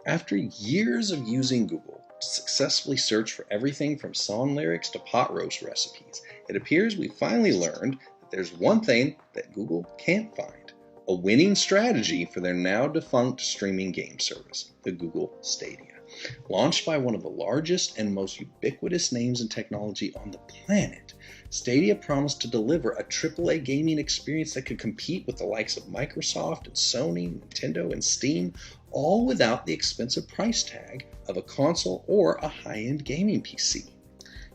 After years of using Google to successfully search for everything from song lyrics to pot roast recipes, it appears we finally learned that there's one thing that Google can't find: a winning strategy for their now defunct streaming game service, the Google Stadia. Launched by one of the largest and most ubiquitous names in technology on the planet, Stadia promised to deliver a AAA gaming experience that could compete with the likes of Microsoft and Sony, Nintendo, and Steam, all without the expensive price tag of a console or a high-end gaming PC.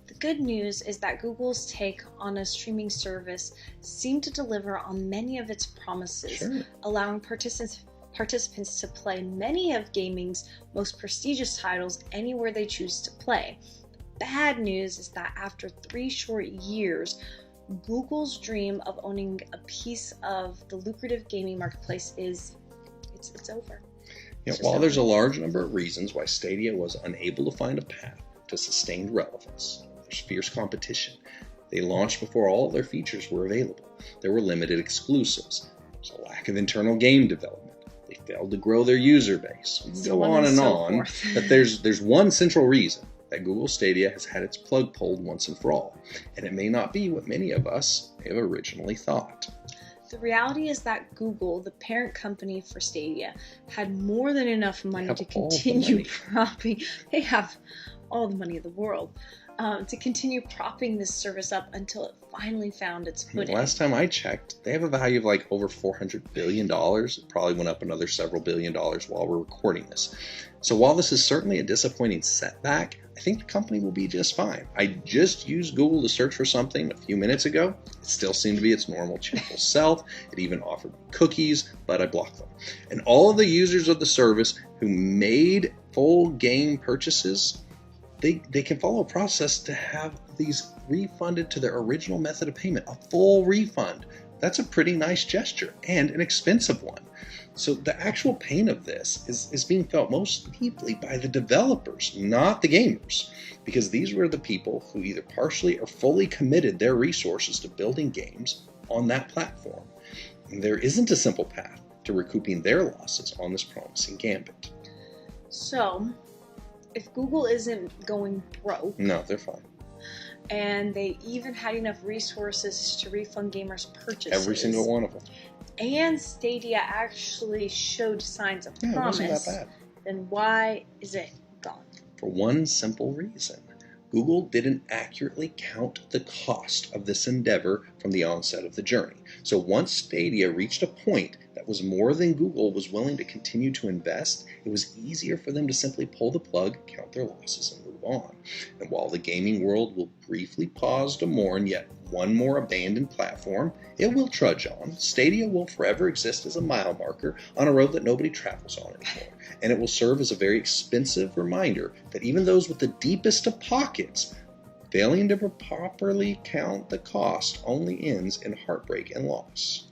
The good news is that Google's take on a streaming service seemed to deliver on many of its promises, allowing participants to play many of gaming's most prestigious titles anywhere they choose to play. Bad news is that after 3 short years, Google's dream of owning a piece of the lucrative gaming marketplace it's over. While there's a large number of reasons why Stadia was unable to find a path to sustained relevance, there's fierce competition. They launched before all of their features were available. There were limited exclusives. There's a lack of internal game development. They failed to grow their user base. We can go on and on, but there's one central reason that Google Stadia has had its plug pulled once and for all, and it may not be what many of us may have originally thought. The reality is that Google, the parent company for Stadia, had more than enough money to continue propping. They have all the money in the world to continue propping this service up until it finally found its footing. Last time I checked, they have a value of like over $400 billion. It probably went up another several $billion while we're recording this. So while this is certainly a disappointing setback, I think the company will be just fine. I just used Google to search for something a few minutes ago. It still seemed to be its normal cheerful self. It even offered me cookies, but I blocked them. And all of the users of the service who made full game purchases, they can follow a process to have these refunded to their original method of payment, a full refund. That's a pretty nice gesture and an expensive one. So the actual pain of this is being felt most deeply by the developers, not the gamers, because these were the people who either partially or fully committed their resources to building games on that platform. And there isn't a simple path to recouping their losses on this promising gambit. So, if Google isn't going broke... No, they're fine. And they even had enough resources to refund gamers' purchases. Every single one of them. And Stadia actually showed signs of promise. It wasn't that bad. Then why is it gone? For one simple reason. Google didn't accurately count the cost of this endeavor from the onset of the journey. So once Stadia reached a point that was more than Google was willing to continue to invest, it was easier for them to simply pull the plug, count their losses, and move on. And while the gaming world will briefly pause to mourn yet one more abandoned platform, it will trudge on. Stadia will forever exist as a mile marker on a road that nobody travels on anymore. And it will serve as a very expensive reminder that even those with the deepest of pockets, failing to properly count the cost only ends in heartbreak and loss.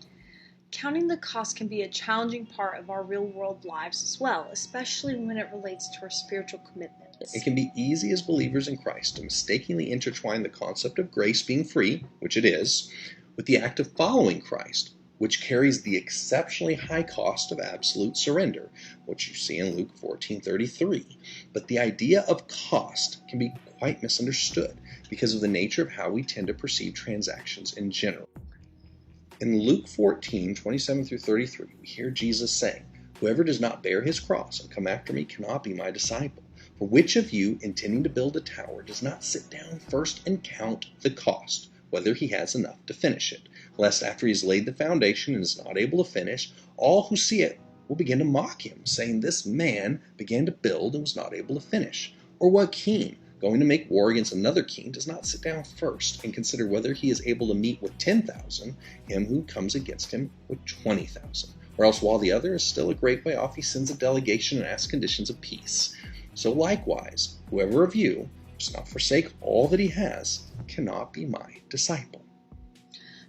Counting the cost can be a challenging part of our real-world lives as well, especially when it relates to our spiritual commitments. It can be easy as believers in Christ to mistakenly intertwine the concept of grace being free, which it is, with the act of following Christ, which carries the exceptionally high cost of absolute surrender, which you see in Luke 14:33. But the idea of cost can be quite misunderstood because of the nature of how we tend to perceive transactions in general. In Luke 14:27-33, we hear Jesus saying, "Whoever does not bear his cross and come after me cannot be my disciple. For which of you, intending to build a tower, does not sit down first and count the cost, whether he has enough to finish it, lest after he has laid the foundation and is not able to finish, all who see it will begin to mock him, saying, 'This man began to build and was not able to finish.' Or what king, going to make war against another king, does not sit down first and consider whether he is able to meet with 10,000 him who comes against him with 20,000? Or else while the other is still a great way off, he sends a delegation and asks conditions of peace. So likewise, whoever of you does not forsake all that he has cannot be my disciple."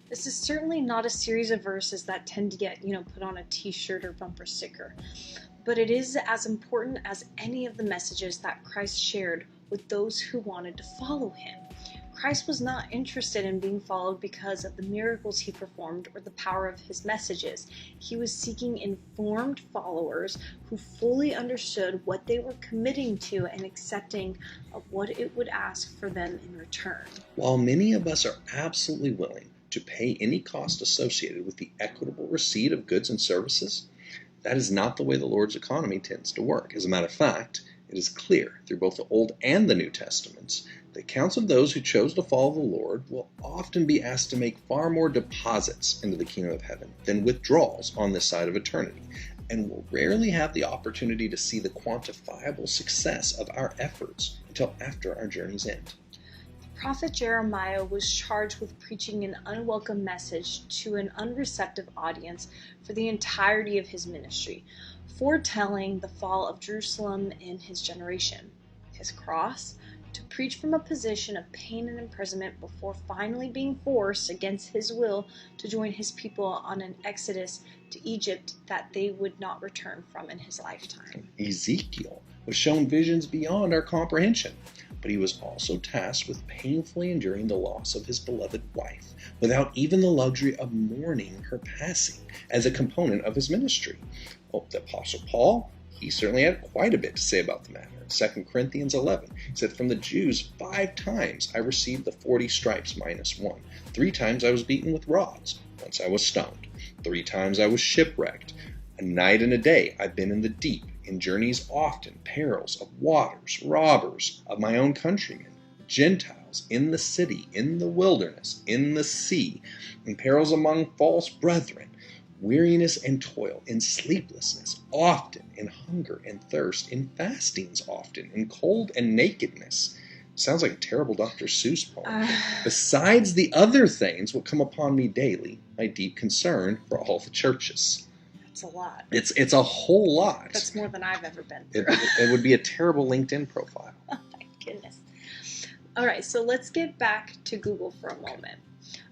This is certainly not a series of verses that tend to get, put on a t-shirt or bumper sticker. But it is as important as any of the messages that Christ shared with those who wanted to follow him. Christ was not interested in being followed because of the miracles he performed or the power of his messages. He was seeking informed followers who fully understood what they were committing to and accepting of what it would ask for them in return. While many of us are absolutely willing to pay any cost associated with the equitable receipt of goods and services, that is not the way the Lord's economy tends to work. As a matter of fact, it is clear through both the Old and the New Testaments that accounts of those who chose to follow the Lord will often be asked to make far more deposits into the kingdom of heaven than withdrawals on this side of eternity, and will rarely have the opportunity to see the quantifiable success of our efforts until after our journey's end. Prophet Jeremiah was charged with preaching an unwelcome message to an unreceptive audience for the entirety of his ministry, foretelling the fall of Jerusalem in his generation. His cross, to preach from a position of pain and imprisonment before finally being forced against his will to join his people on an exodus to Egypt that they would not return from in his lifetime. Ezekiel was shown visions beyond our comprehension, but he was also tasked with painfully enduring the loss of his beloved wife, without even the luxury of mourning her passing as a component of his ministry. Well, the Apostle Paul, he certainly had quite a bit to say about the matter. In 2 Corinthians 11, he said, "From the Jews 5 times I received the 40 stripes minus 1. 3 times I was beaten with rods. Once I was stoned. 3 times I was shipwrecked. A night and a day I've been in the deep, in journeys often, perils of waters, robbers of my own countrymen, Gentiles, in the city, in the wilderness, in the sea, in perils among false brethren, weariness and toil, in sleeplessness, often, in hunger and thirst, in fastings often, in cold and nakedness." Sounds like a terrible Dr. Seuss poem. "Besides the other things will come upon me daily, my deep concern for all the churches." It's a lot. It's a whole lot. That's more than I've ever been through. It would be a terrible LinkedIn profile. Oh my goodness. All right, so let's get back to Google for a moment.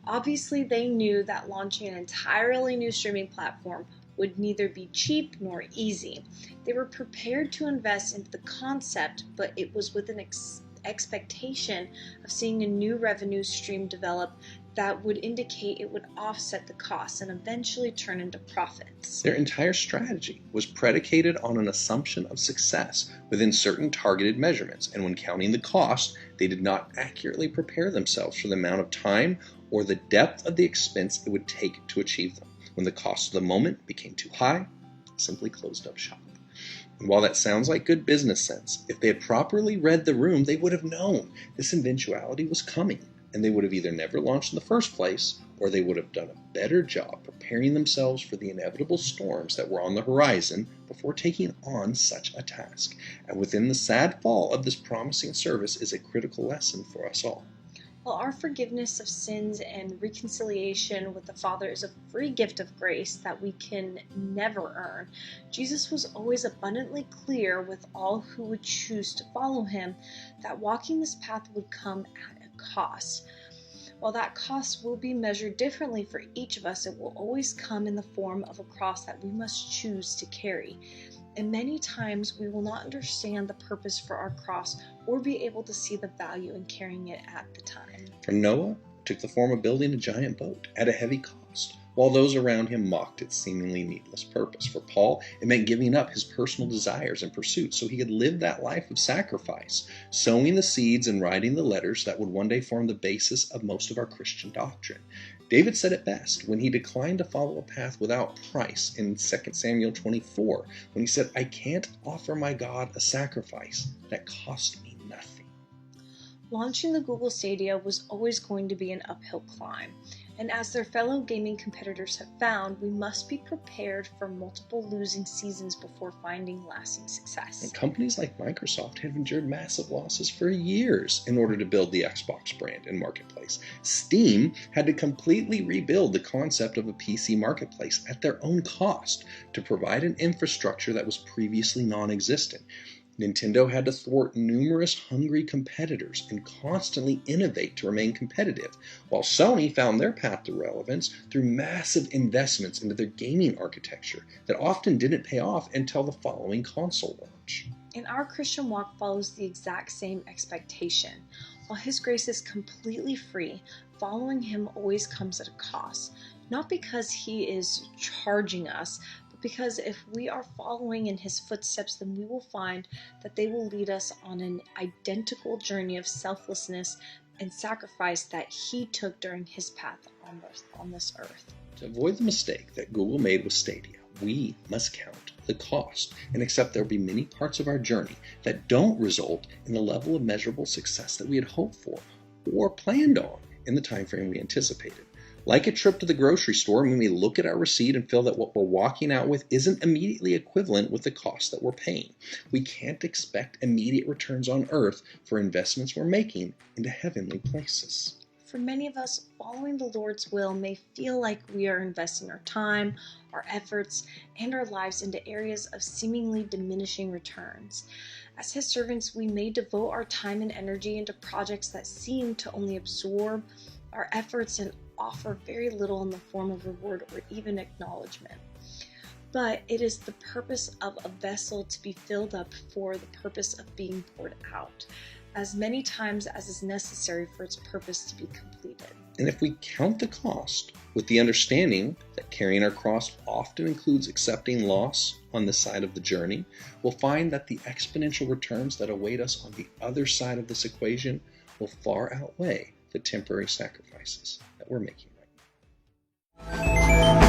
Obviously, they knew that launching an entirely new streaming platform would neither be cheap nor easy. They were prepared to invest into the concept, but it was with an expectation of seeing a new revenue stream develop that would indicate it would offset the costs and eventually turn into profits. Their entire strategy was predicated on an assumption of success within certain targeted measurements, and when counting the cost, they did not accurately prepare themselves for the amount of time or the depth of the expense it would take to achieve them. When the cost of the moment became too high, they simply closed up shop. And while that sounds like good business sense, if they had properly read the room, they would have known this eventuality was coming, and they would have either never launched in the first place, or they would have done a better job preparing themselves for the inevitable storms that were on the horizon before taking on such a task. And within the sad fall of this promising service is a critical lesson for us all. While our forgiveness of sins and reconciliation with the Father is a free gift of grace that we can never earn, Jesus was always abundantly clear with all who would choose to follow him that walking this path would come at a cost. While that cost will be measured differently for each of us, it will always come in the form of a cross that we must choose to carry. And many times we will not understand the purpose for our cross or be able to see the value in carrying it at the time. For Noah, it took the form of building a giant boat at a heavy cost, while those around him mocked its seemingly needless purpose. For Paul, it meant giving up his personal desires and pursuits so he could live that life of sacrifice, sowing the seeds and writing the letters that would one day form the basis of most of our Christian doctrine. David said it best when he declined to follow a path without price in 2 Samuel 24, when he said, "I can't offer my God a sacrifice that cost me nothing." Launching the Google Stadia was always going to be an uphill climb, and as their fellow gaming competitors have found, we must be prepared for multiple losing seasons before finding lasting success. And companies like Microsoft have endured massive losses for years in order to build the Xbox brand and marketplace. Steam had to completely rebuild the concept of a PC marketplace at their own cost to provide an infrastructure that was previously non-existent. Nintendo had to thwart numerous hungry competitors and constantly innovate to remain competitive, while Sony found their path to relevance through massive investments into their gaming architecture that often didn't pay off until the following console launch. And our Christian walk follows the exact same expectation. While His grace is completely free, following Him always comes at a cost, not because He is charging us, but because if we are following in His footsteps, then we will find that they will lead us on an identical journey of selflessness and sacrifice that He took during His path on this earth. To avoid the mistake that Google made with Stadia, we must count the cost and accept there will be many parts of our journey that don't result in the level of measurable success that we had hoped for or planned on in the time frame we anticipated. Like a trip to the grocery store, when we look at our receipt and feel that what we're walking out with isn't immediately equivalent with the cost that we're paying. We can't expect immediate returns on earth for investments we're making into heavenly places. For many of us, following the Lord's will may feel like we are investing our time, our efforts, and our lives into areas of seemingly diminishing returns. As His servants, we may devote our time and energy into projects that seem to only absorb our efforts and offer very little in the form of reward or even acknowledgement. But it is the purpose of a vessel to be filled up for the purpose of being poured out, as many times as is necessary for its purpose to be completed. And if we count the cost with the understanding that carrying our cross often includes accepting loss on the side of the journey, we'll find that the exponential returns that await us on the other side of this equation will far outweigh the temporary sacrifices that we're making right now.